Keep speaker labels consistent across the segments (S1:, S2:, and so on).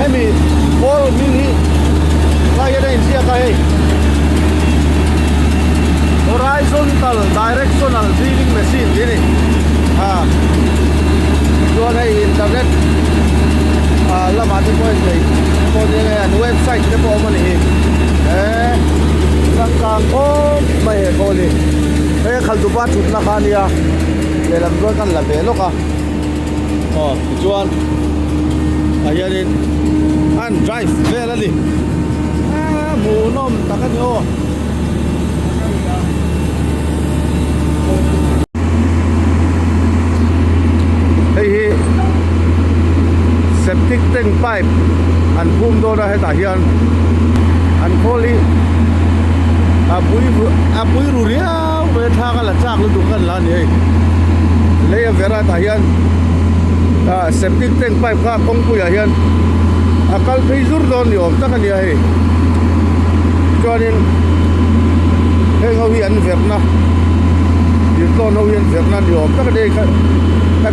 S1: hemi all mini la ya dai sia ka hei horizontal directional drilling machine ini jual hai internet lama tu pun ni pun ni website ni pun mana ni sangkang oh mai ko ni khal tu ba thut na kha ni ya le lam ro kan la be lo ka jual ayah ni an drive ve la ni mu nom takan yo septic tank pipe an phum do da he ta hian an kholi apui ru ria ve tha ka la chak lu du kan la ni le ya vera ta hian septic tank pipe kha kong pu ya hian akal phei zur don ni om ta kan ya he chuanin he ngau hi an ver na yu to no hian ver na ni om ta ka de ka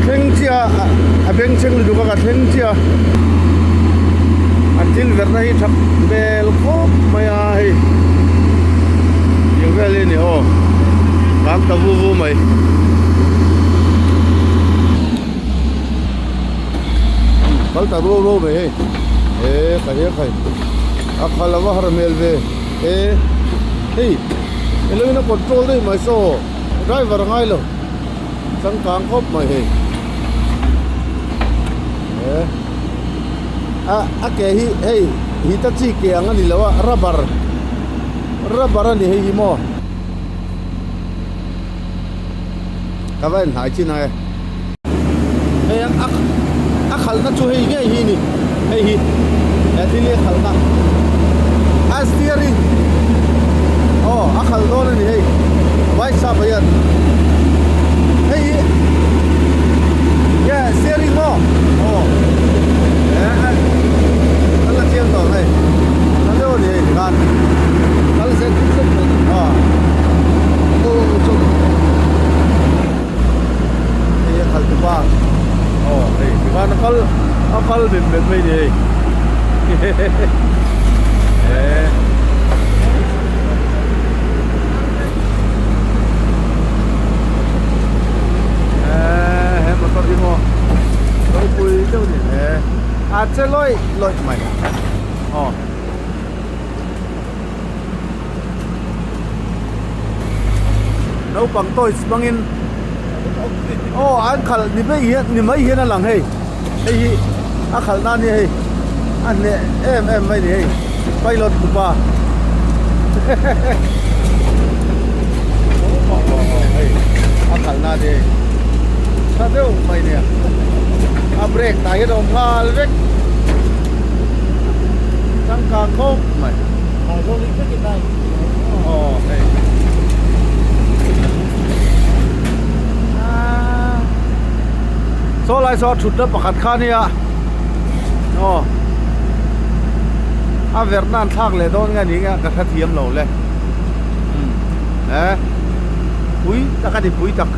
S1: theng chia beng cheng lu ka theng chia antil verna hi thap bel ko maya hi yung vel ni oh ram ta vu mai kal ta ro mai ka he khai akhala wa har mel ve hey elena control dei mai so driver ngai lo sang kang khop mai he ke hi ta chi ke ang ani lawa rubber ani hi mo ka van hai chi na khal na chu hi nge hi ni hi ti le khal na steering khal do ni hi vai sa bayan steering mo là chiên tỏ này nó đâu thì gan nó sẽ tiếp xúc chung thì khẩn thứ ba thì ba nó có điểm mấy gì em mà con đi mua tôi vui đâu thì chơi lôi mày đâu bằng tôi bằng in anh khal ni mấy hiền là lằng hay khal na ni hay anh nè em mấy ni bay lột của ba khal na đi sao đâu mày nè break tayo dong halvek sang kangkong mày rồi đi cái này hey số lại số chụp đó bạc khăn đi à Việt Nam thác lệ đó nghe những cái khát hiếm lâu lệ bụi ta cái gì bụi tắc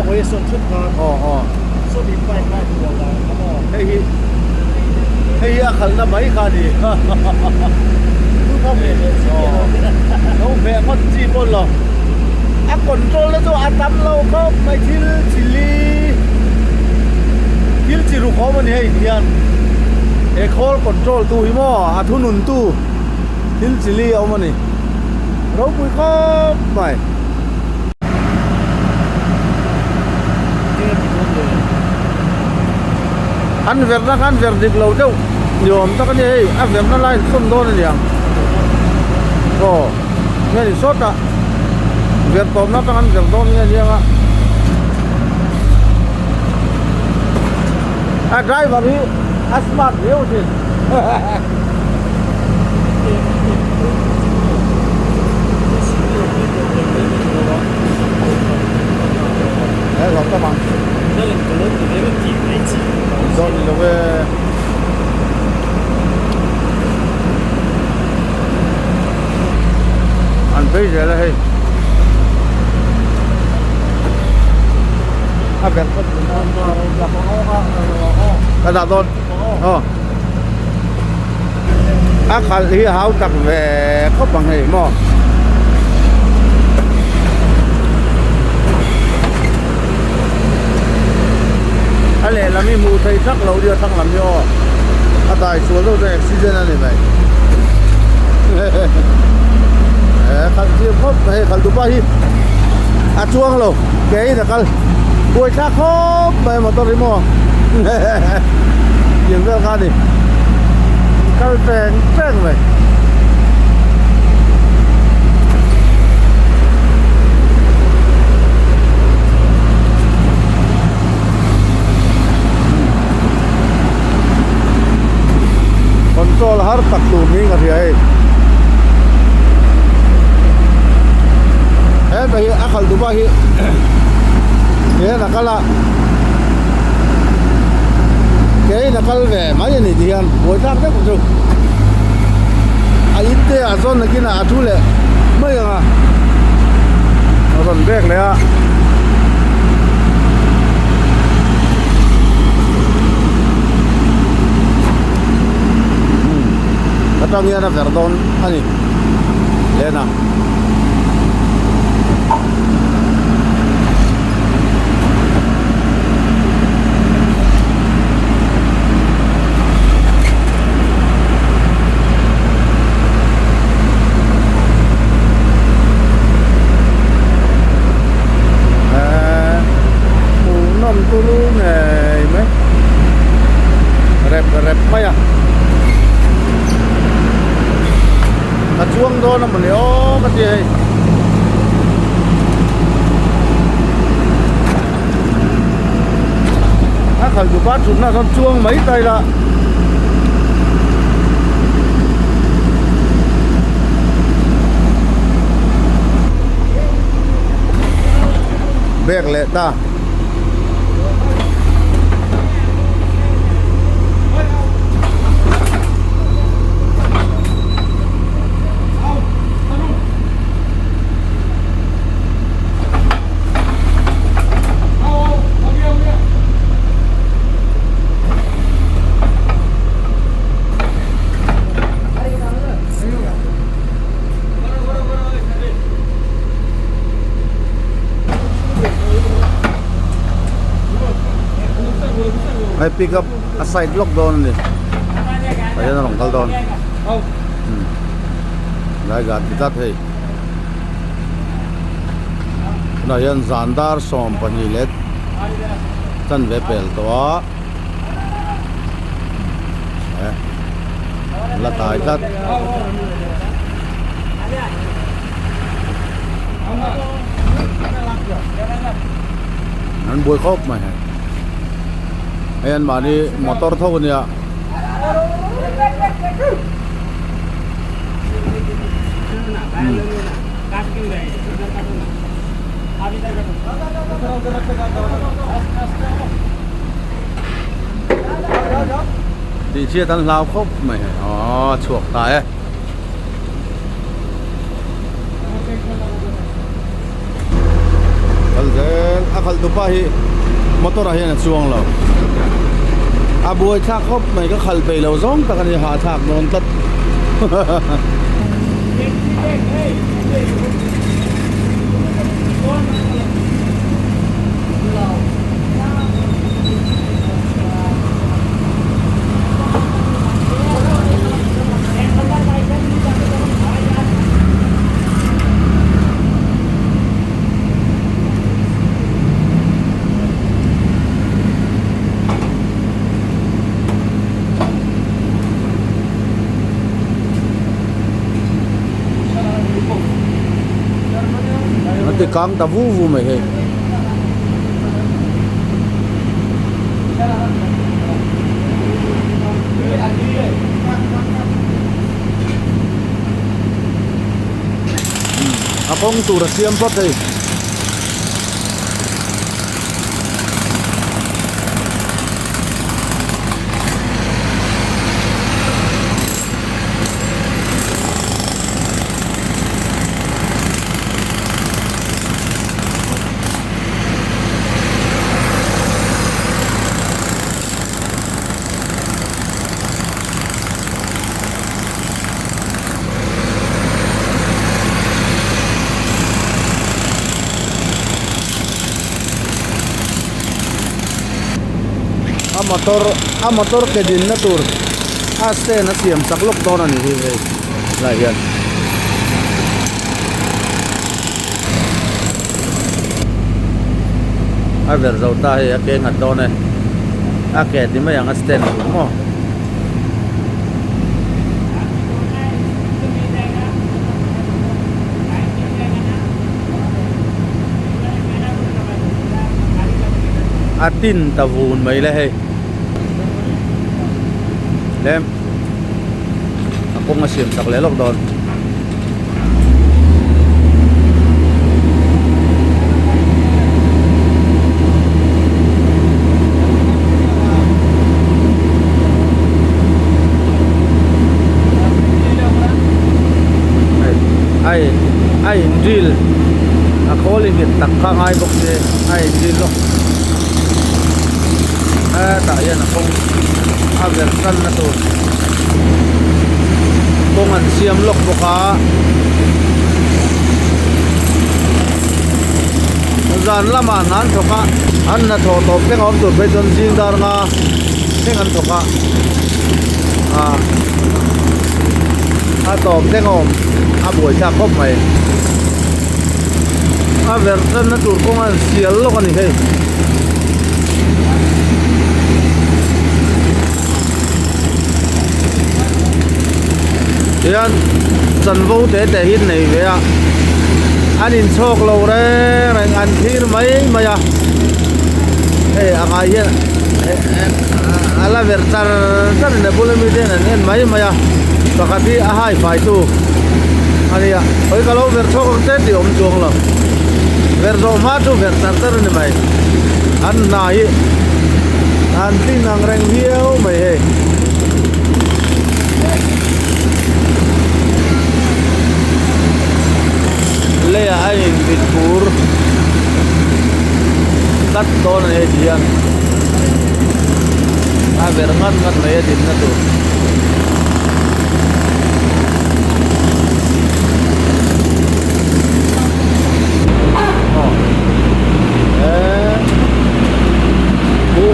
S2: ôi xuân chút hơn số đi bay bay nhiều là
S1: hay khẩn là mấy khả đi
S2: không về
S1: nó về mất chi bốn lò control là cho tắm lâu có mấy thiếu chỉ rục khó mà này hiền call control tu hi mo thu nun tu thiếu chỉ li ông mà này rau bụi khó mày ăn việc dịch lâu đâu nhiều ta cái này việc nó lại không đôi này nghe thì sốt à việc tôm nó ăn việc đôi nghe nhiều á driver đi smart nhiều chứ đấy rồi các bạn
S2: 这个可能你那个底没挤，
S1: rồi thì về ăn phê rồi là hay à việc cái nào thôi khá lý háo tập về khóc bằng này mà anh này là mình mua thấy chắc lâu đi thằng làm cho tại số lâu rồi season này vậy khăn chiêm khóc hay khăn tụi bay chuông luôn cái là cái buổi sáng khóc vậy mà tôi đi mua những cái gì cái phèn vậy control har tak tu ni ngai ai bahi akal du bahi ye nakala ke nakal ve mai ni dian boi tak tak tu a itte a zon nakina athule mai nga ron bek le a katangya na verdon ani lena chuông đó là một liều cái gì khởi của bác chúng là con chuông mấy tay là bẹc lệ ta may pick up a side lock doon din. Ayan na rongkal doon. Lagat bitat hey. Na yan zandar som panilet. Tan vepel to a. Latay tat. Nan boy khop mai hai. Ayan mani motor tho niya đi chia tan lao khóc mày chuộc tài ấy kalden akal tupahi motor ahian chuang lo buổi thác khóc mày có khẩn về lầu giống ta cần hạ thác non tất cái con ta vu vu mày hết Apong tu rasiam pot hey motor ke din na tur aste na siam saklok don ani hi la hian a ver zau ta he a ke ngat don e a ke ti ma yang aste na mo atin tavun mai le he lem ako nga sim sak lelok don ai drill a calling it takka ngai bok de ai drill lo tak yan akong agar kan na to kung an siyam lok buka zan laman an thoka an na tho top teng om tur beton jing dar nga teng an thoka a top teng om a buai cha khop mai a ver kan na tur kung an sial lok ani he yan chân vô thế để hít này vậy à anh in chok lâu đấy rồi anh thir mấy mà ya hey anh ai ya ala ver tar tar ne bole mi den en mấy mà ya pakati ahai fai tu anh ya oi kalau ver chok te di om chuang lo ver zo ma tu ver tar ne mai anh nai anh tin ang reng hiu mai he le ai vịt pur cắt to này dian a ver ngat này din na tu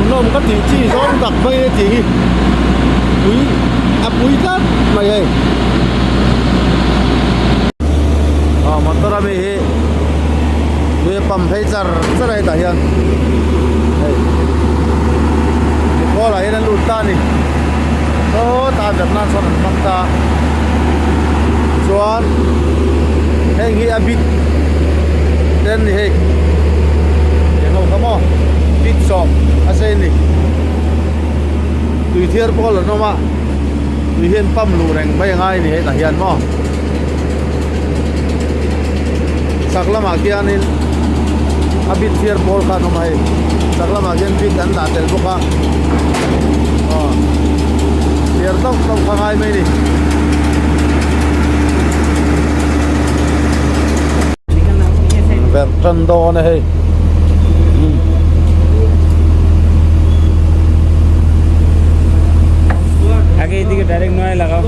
S1: nom cắt chỉ giống đặc bay chỉ quý cắt mày ơi motor ami hi we pam phei char charai ta hian hei ko la hian lut ta ni to ta Vietnam son mang ta chuan heng hi a bit den ni hei no kamo bit shop ase ni tui thier pol no ma tui hian pam lu reng bai ngai ni hei ta hian mo saklama kianin abit fier pol ka no mai saklama kian bit an da tel boka fier tok tok khangai mai ni ver tan do ne he
S2: आगे इधर डायरेक्ट नॉय लगाओ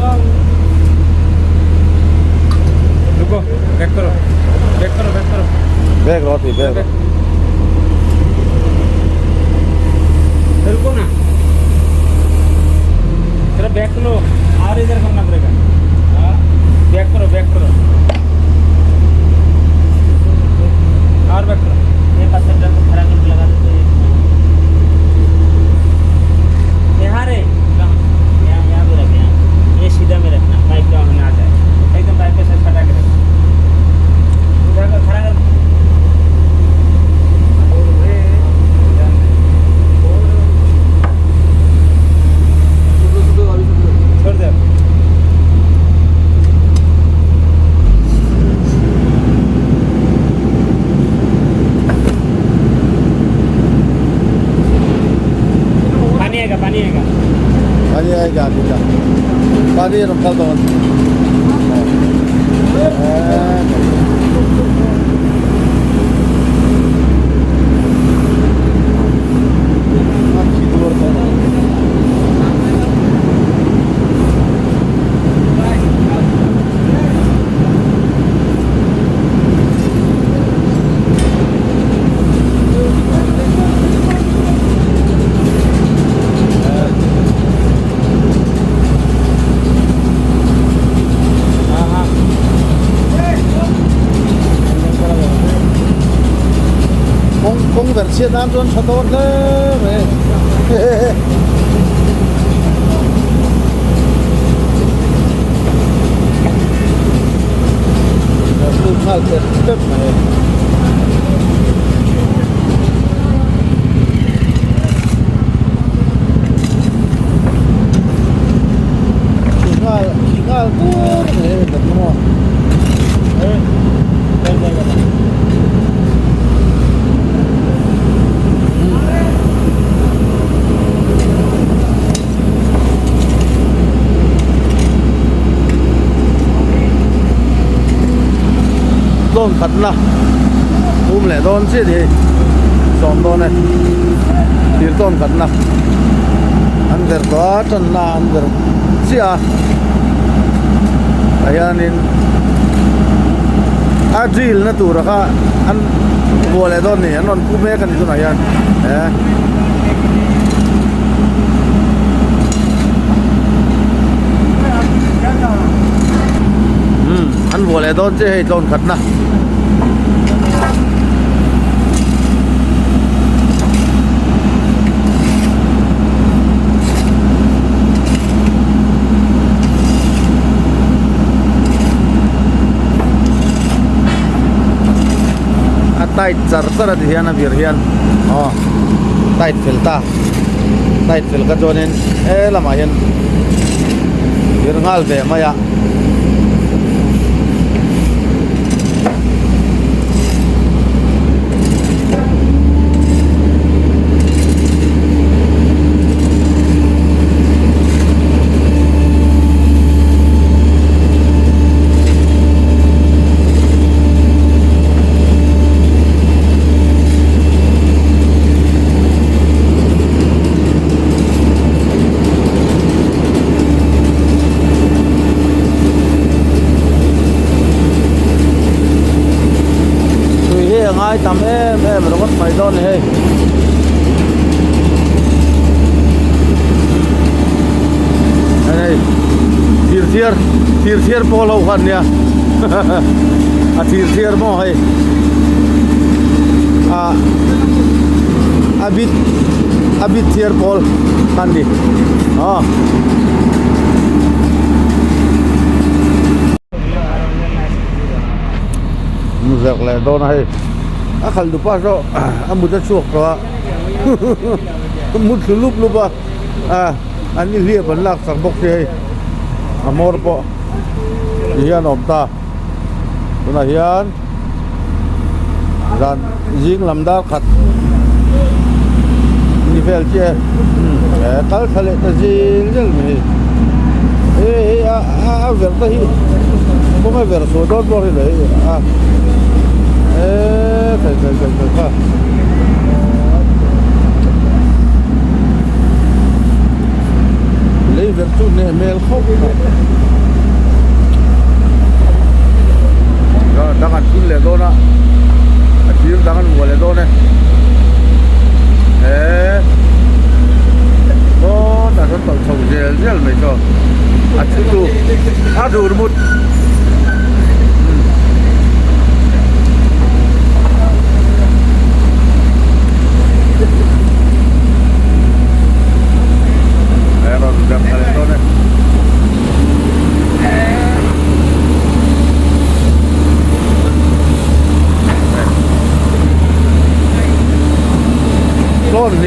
S2: रुको बैक करो बैक करो बैक करो
S1: बैक रोटी बैक
S2: रुको ना तेरा बैक लो और इधर करना पड़ेगा बैक करो और बैक करो एक हाथ से ड्रम को खड़ा करके लगा दो यहाँ रे यहाँ भी रख यहाँ ये सीधा में रखना पाइप डाउन होने आ जाए एकदम पाइप के साथ फटा के रखना उधर का खड़ा कर छोड़ दे पानी आएगा
S1: पानी आएगा बेटा पानी रखा दो chiết nam luôn sao tốt đấy mày tôi mal tết mày tinggal tuh ketemu don khẩn là lại don chứ thì xóm don này thì don khẩn là ăn được đó chân là ăn được chứ à ayanin adril na tura ka an wala don ni anon kume kan ito na yan an wala don che hey don khat na tight char di hian a vir hian tight filta tight fil ka jonin lama hian vir ngal ve maya ngay tầm em nó có mày don này đây thier polo khoan nha thier mo hay abit thier pol khoan đi giặc lại don hay khal du pa so amut chuak to mut lup lupa ani lia ban lak sak bok se amor po hian om ta tuna hian ran jing lamda khat ni vel che kal khale ta jil jil mi a ver ta hi ko ma ver so don bo le thôi lấy việc chút này mail khóc rồi đang ăn chín lẻ đô nè chín đang ăn mùa lẻ đô này đó đã có tổng thống dễ dễ mấy cho chín đô đủ một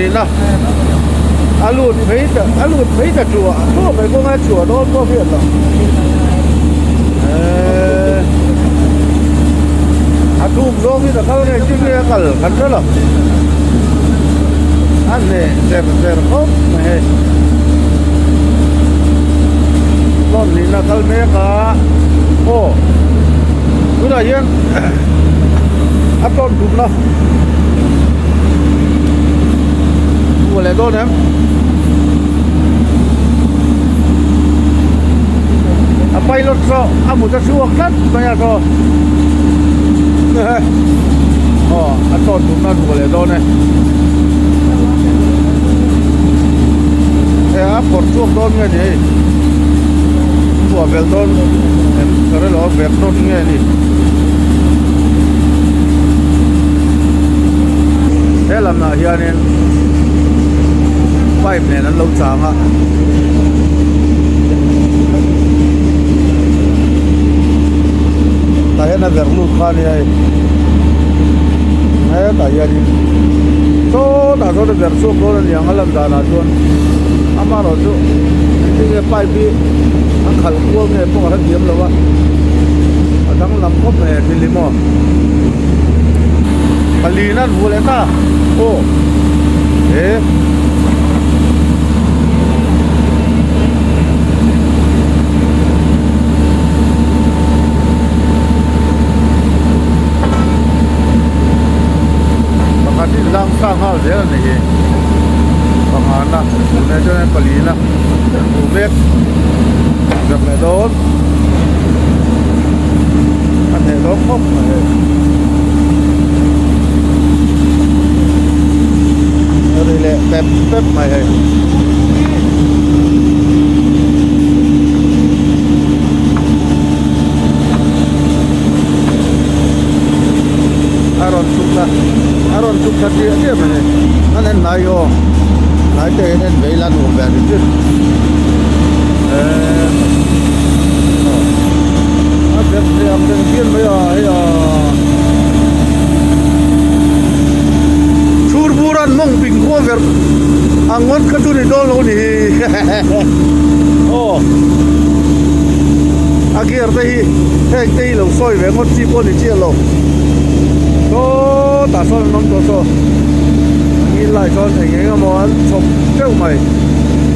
S1: นี่นะอาลูดไม่จะจั่วทั่วไปก็ง่ายจั่วโดนก็เพี้ยนหรอกทุ่มโดนที่ตะเขาเนี่ยจริงเนี่ยกันกันซะหรออันนี้เจ็บเขาไม่ต้นนี่นะเขาเนี่ยก็โอ้ดูได้ยังต้นถูกนะboleh don em pilot so amu ta suak tat banyak so aton tunan boleh don por suak don nge ni tua bel don em kare lo bel don nge ni thế làm nào hiện nên pipe này nó lâu chàng á tại nó việc luôn khan này thế tại hiện số đã số được việc số có là những cái làm ra là luôn ama rồi chứ cái pipe đi anh khẩn qua nghe phong hắn kiếm rồi á đang làm cốp này thì limo Palina vui lên ta ô thế bằng cái lang sang hal thế là này bằng hắn là này cho nên Palina đủ biết được này đó anh này đó cốp này đây là pep pep mày hay Aron chukla dia dia mày anh này yo này thế nên về là đủ về chứ biết thì ông đừng kiên bây giờ buran mong ping ko ver angon ka tu ni dol lo ni oh agier te hi te lo soi ve ngot chi ko ni chi lo to ta son nom to so ni lai son thei nge mo an chop teu mai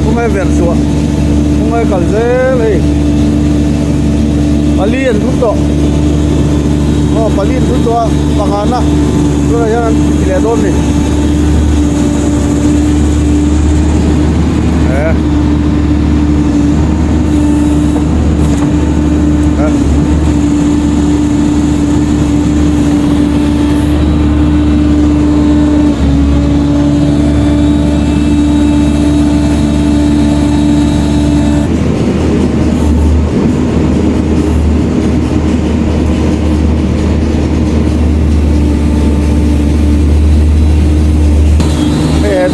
S1: ko mai ver so ko mai kal ze le palien thu to oh palien thu to pangana tu la yan ile don ni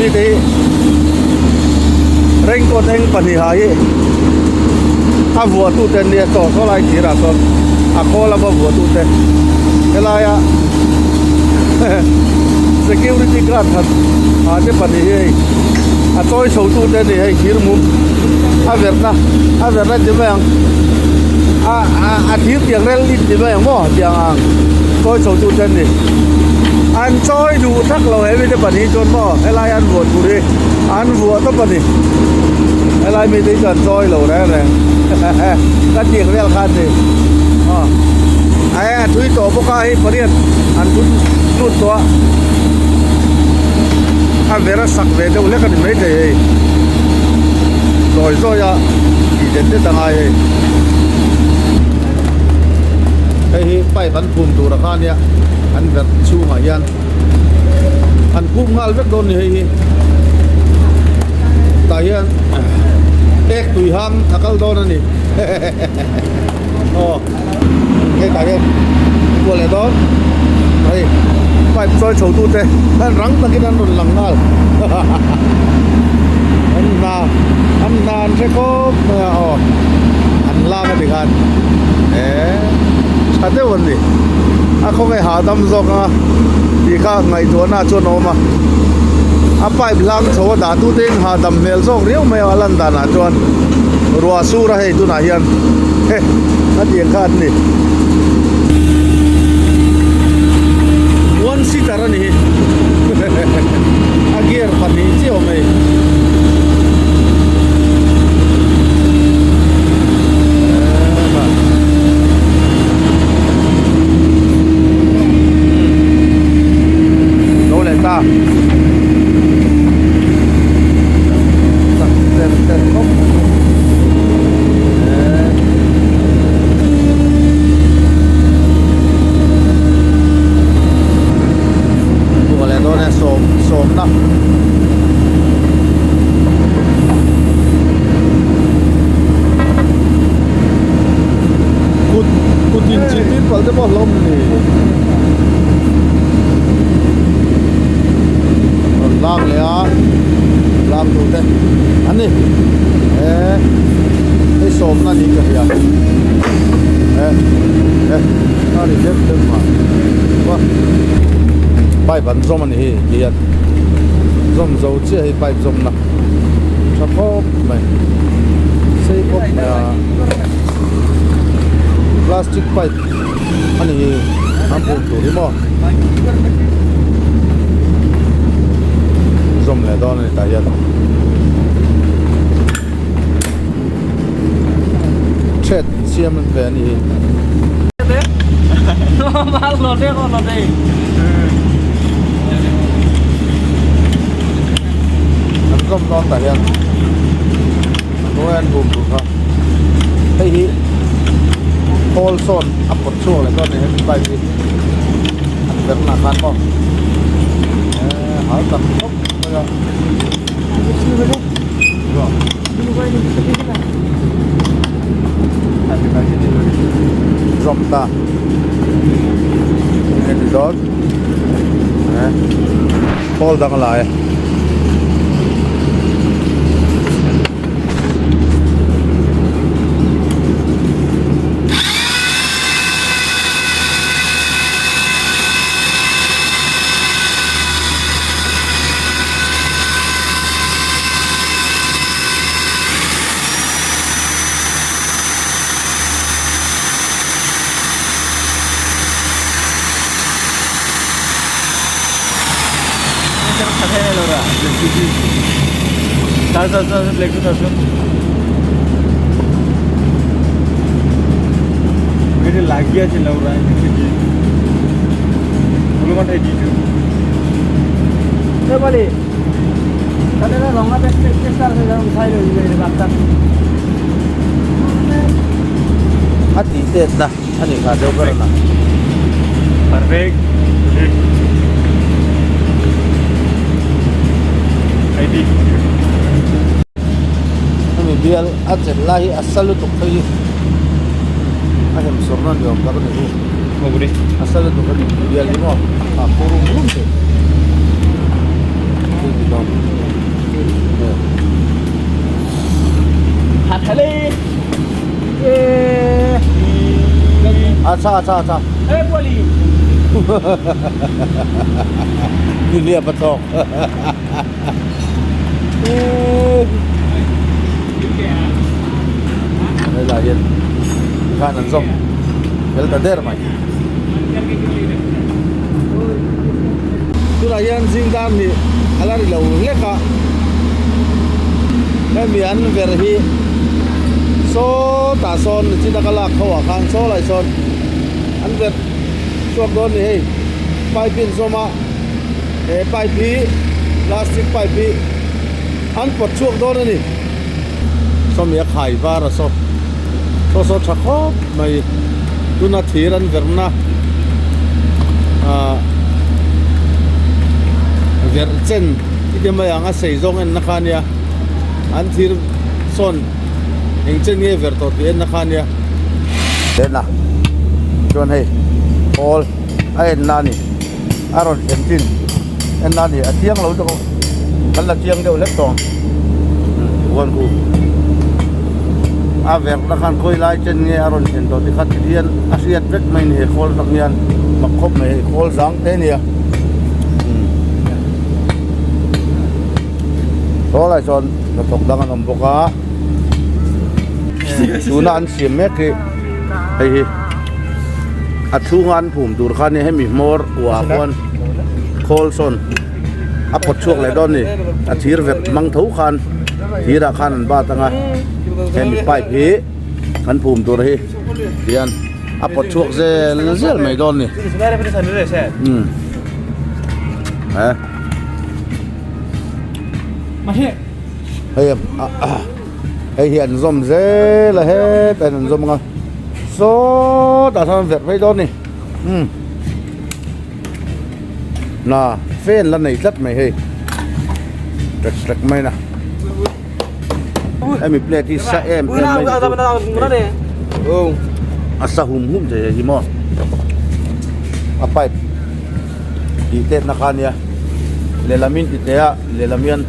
S1: đi đi reng ko theng pani hai a vua tu ten dia to so lai chỉ là son a ko la vua tu ten cái ya security guard thật a te pani hai a toi so tu ten ni hai khir mu a verna je bang a thir tiang rel lit je bang mo tiang toi so tu ten ni anh chơi đủ thắc lâu ấy bây giờ bận đi chôn mò hay là ăn vụt đi ăn vụt tất bận đi hay là mình thấy cần chơi lâu đấy này các tiền cái khăn gì ai thui tổ bốc ai bận điên ăn chút chút to ăn về ra sặc về đâu lấy cái mấy thế rồi à chỉ đến tới tầng ai cái phải bắn phùm tủ ra khan nhá anh vật chu mà yan anh cũng ngal vết đôn này tại yan tek tùy ham thakal đôn này cái tại yan của lại đó đây phải chơi sầu tu thế anh rắn ta cái đàn đồn lằng ngal anh na sẽ có anh la cái gìกันsao thế vấn đề không phải hạ tâm dọc thì cả ngày tuần nào cho nó mà pipe lang số đã tu tên hạ tâm mel dọc riêu mel alan đã na cho rùa su ra hay tu na hiền nó tiền khát nè one seater nè agier pani chiều mày ta của lại đó là xôm đó cút tin chi tiết vào cái bọt lông này lang le a lam tu te ani ei som na ni ka ya na ni lep lep ma wa pai ban zom ani hi ya zom zo chi hi pai zom na cha pop mai sei pop na plastic pipe ani hi am pum tu ri mo zom le don ni ta ya chet siam an ve ni
S2: mal lo de ko lo de
S1: an zom don ta ya no an pum tu kha hei hi Paul son apot chuo le don ni he pai ni an ver na khan mo hal tak top ya Drum ta ini dot Paul dah ngelai
S2: black two thousand मेरे लागिया से लग रहा है बोलो मत है जी तो बोले चले ना लंगा टेस्ट कर से हम साइड हो जाए बात कर
S1: hati tet dah ani ka do karna
S2: perfect ID
S1: ami bial ajet lahi asalu tu kai ahem sornan yo ka ni
S2: mau boleh
S1: asalu tu kai bial ni mo puru belum tu ini dong
S2: हाथले ए
S1: acha
S2: ए बोली
S1: ini apa toh đây là hiện khan ăn rong đây là der mày tu là hiện zing dam ni ala ri lau leka cái miền về hi số tả son chỉ đã có lạc khẩu khang số lại son ăn về chuột đôn này pipe pin số mà pipe pi plastic pipe pi ăn bọt chuột đôn này số miếng khai va ra số chắc khó mày tu na thiệt ăn về na về chân cái mà anh xây dựng anh nakhan ya anh thiệt son hình chân nghe về tổ tiên nakhan ya đến nào chuan hey Paul ai nani aron entin en nani atiang lo do kan la tiang deu lek tong won ku a ver na khan koi lai chen nge aron en to ti khat dian asiat vek mai ni khol tak nian mak khop mai khol zang te nia to lai son na tok dang an boka tu na an sim mek ki hei athungan phum tur khan ni hemi mor wa kon kholson apot chuak le don ni athir vet mang thau khan thira khan an ba tanga hemi pai phi kan phum tur hi dian apot chuak zel mai don ni ha hei hian zom ze la he tan zom nga số đã tham việc với đó nè nà phên lần này rất mày hề rất mày nè em bị plei thì sa em mày asa hum thế gì mà apa di tết na khan ya lelamin itea lelamian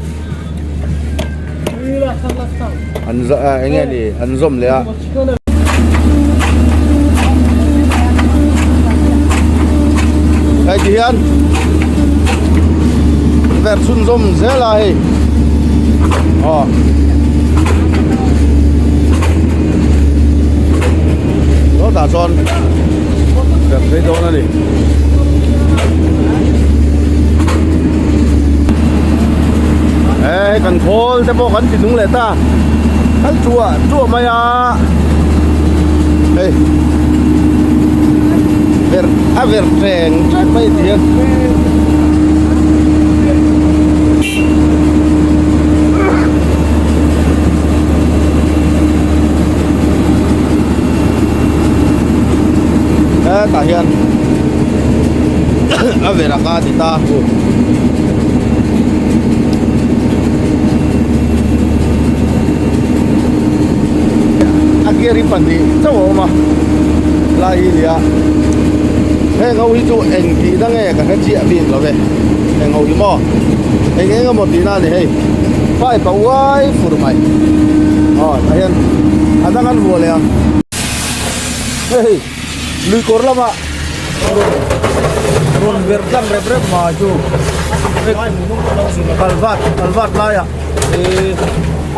S1: an za enge ni an zom le a ai dian ver sun zom zela he đó đã son đẹp thấy đó là đi ê cần khô thế bộ khẩn thì đúng lệ ta khẩn chua mày à ê ver trèn chắc mấy tiền ta hiền ở về là ca thì ta kia đi phần thì cháu mà lại liền thế ngầu đi chỗ anh thì đang nghe cả cái chuyện biển rồi về anh ngầu đi mò anh nghe một tí nào thì hay phải bảo quay phụ mày ta hiền anh đang ăn vừa liền hey lui korla ma ron verdam rebre maju kalvat la ya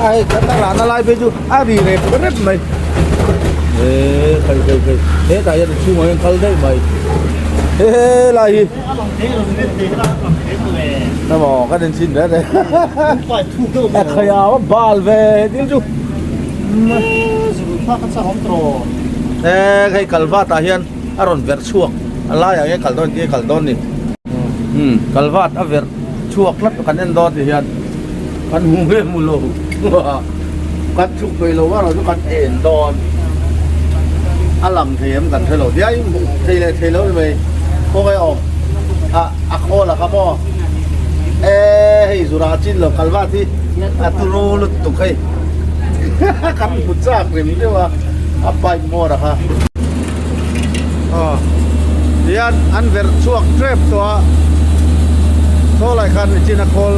S1: ai kata rana lai beju ari rep mai kai thế tại giờ chu ngồi khal đấy mày thế lai nó bỏ cái đèn xin đấy đấy khai áo bal về tiếng chu cái kalvat ta hiền aron ver chuộc ala ya cái kaldon ni kalvat a ver chuộc lắm kan en don thì hiền kan hung he mulo kan chuk pe lo wa ro kan en don alam thêm kan thelo dai thei lo về ko cái om kho là kamo hey zura chin lo kalvat thì aturu lut tu kai kan putsa krim de wa apa mo ra ha dian an ver chuak trap to lại khan china kol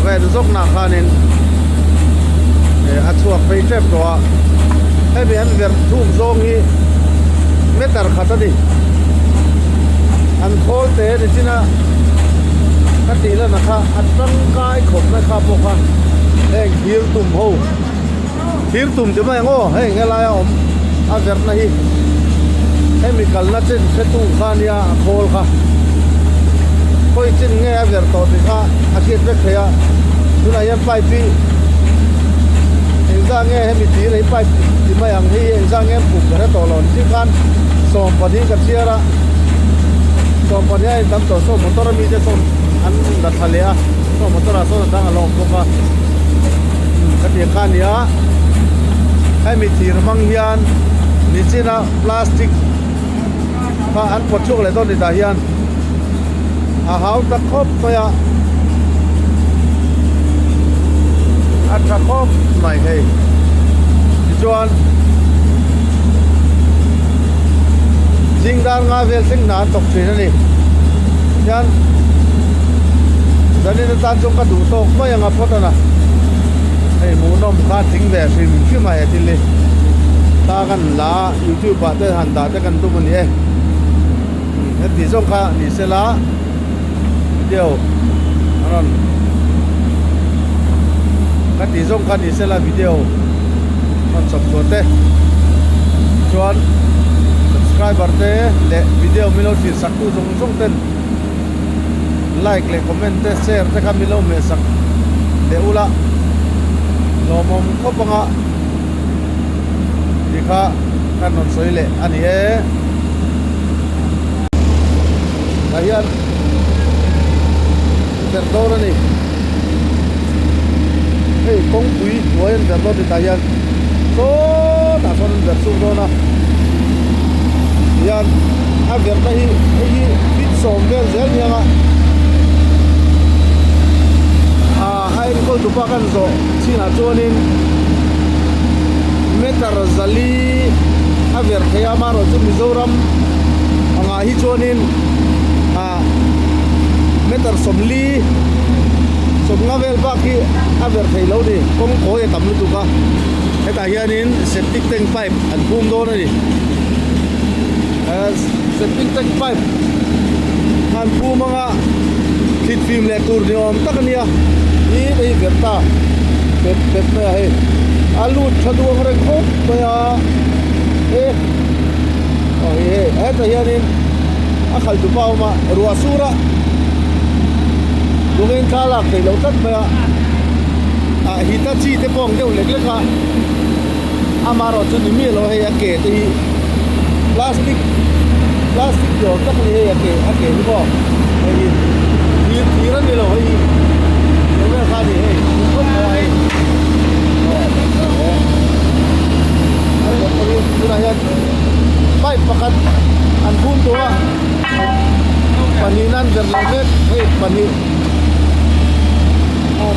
S1: ve zok na khanin a chuak pe trap to he bi an ver thum zong hi metar khata di an khol te de china ka ti la na kha atang kai khop na kha po kha he hir tum ho hir tum te mai ngo he ngela ya om a ver na hi chemical na chen se tu khania khol kha koi chen nge a ver to ti kha a kiet ve khaya tuna yan pai pi engza nge he mi ti rei pai ti mai ang hi engza nge pu ka to lon chi khan som pa di ka chiara som pa ya dam to so motor mi je som an da thalea so motor so da along ko ka ka ti khania he mi ti mang hian ni china plastic pa an pot chuk le ton da hian a hau ta khop to ya a ta khop mai he chuan jing dan nga vel sing na tok thrin ani yan dani na tan chok ka du tok mai anga photana hey mu nom ka ting ve film fi mai atile ta kan la youtube ba te han da te kan tu mun he thì xong kha thì sẽ lá điều aron cái thì xong kha thì sẽ là video con sập chuột thế chuan subscriber thế để video milo thì sắc tu giống tên like le comment te share te kha milo me sak để ula lo mom ko panga di kha kan non soi le ani e ayan perdona ni hey kong pui ngoyen perdona di tayan so ta son versu dona yan a verta hi bit som vel zel ni nga ai ko tu pa kan zo china chonin metar zali a ver khaya maro chu mizoram anga hi chonin meter som li som nga vel ba ki aver thei lo ni kong ko e tam lu tu ka heta hianin septic tank pipe an bum do na ni as septic tank pipe han pu mga kit film le tur ni om takania ni ei verta pep pep me hai alu thadu ngre khop ya e o e heta hianin akhal tu pau ma ruwa sura lungen khala kai lo tat ba a hitachi te pong deu lek lek ha amaro chu ni mi lo he ake te hi plastic jo tak ni he ake ni bo hi ran ni lo hi lo me kha ni he ko mo ai pipe pakat an bum to wa paninan gerlamet he pani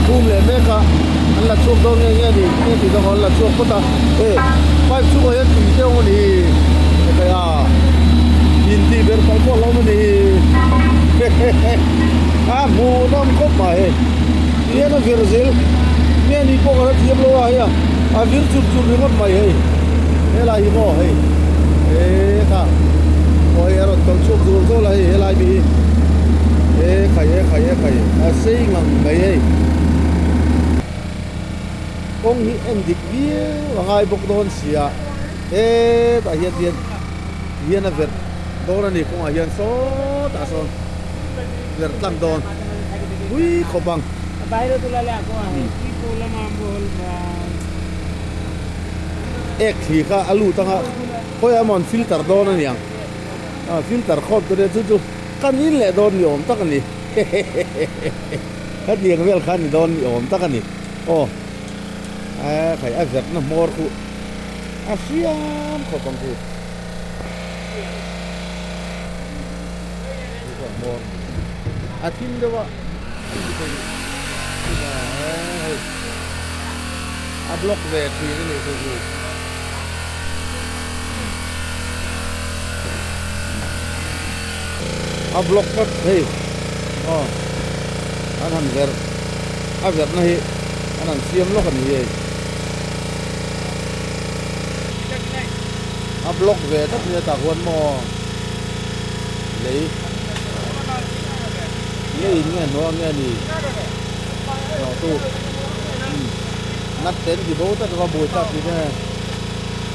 S1: bum le me ka an la chuk do nge nge ni ti do la chuk ko ta e pipe chu ko he ti te ngo ni ka ya in ti ber pa ko lo ni a mu nam ko ma he ye na verzil me ni ko ga ti lo wa ya a vir chuk chuk ni ngot mai he he la hi mo he e ka oi aro tong chuk du do la he la bi e khai a sei ngang mai he kong hi en dik vi ngai bok don sia e ta hian a ver don ani kong a hian so ta son ver tlang don ui khobang
S2: বাইরে তুলালে ako কি প্রবলেম আমবল বা
S1: ek thi kha alu tanga khoi amon filter don ani yang filter khop to de chu kan in le don ni om tak ani khat liang vel khan ni don ni om tak ani o khai a vet na mor ku a siam khopang ku mor a thim dewa a block về thì cái này thôi a block phát hey anh hẳn ver a ver này anh hẳn xiêm lock này vậy a block về tất nhiên ta huấn mò lấy nghe nó nghe đi nó tu nát tên thì bố tất cả bùi tắc thì nè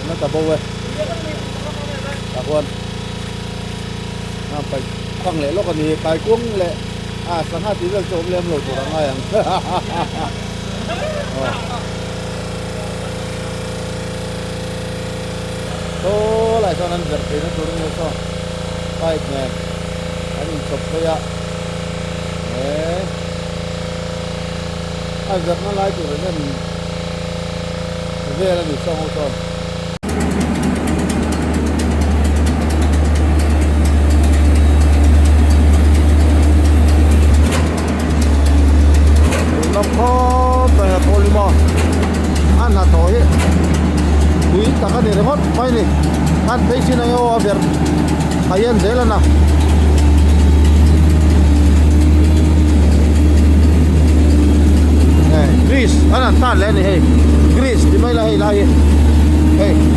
S1: nó ta bố vậy ta quân phải tăng lệ lúc này cái cuống lệ sáng hai tí được trộm lên lột của thằng này tô lại cho nên giật thì nó trốn như sao phải nè anh chụp thôi ạ giật nó lại tụi nó về là bị xong rồi nó có tại là polymer ăn là thôi quý ta cái này hết phải đi ăn thấy xin anh ô việc hay ăn thế là nào grease ana ta le ni hey grease di mai la hey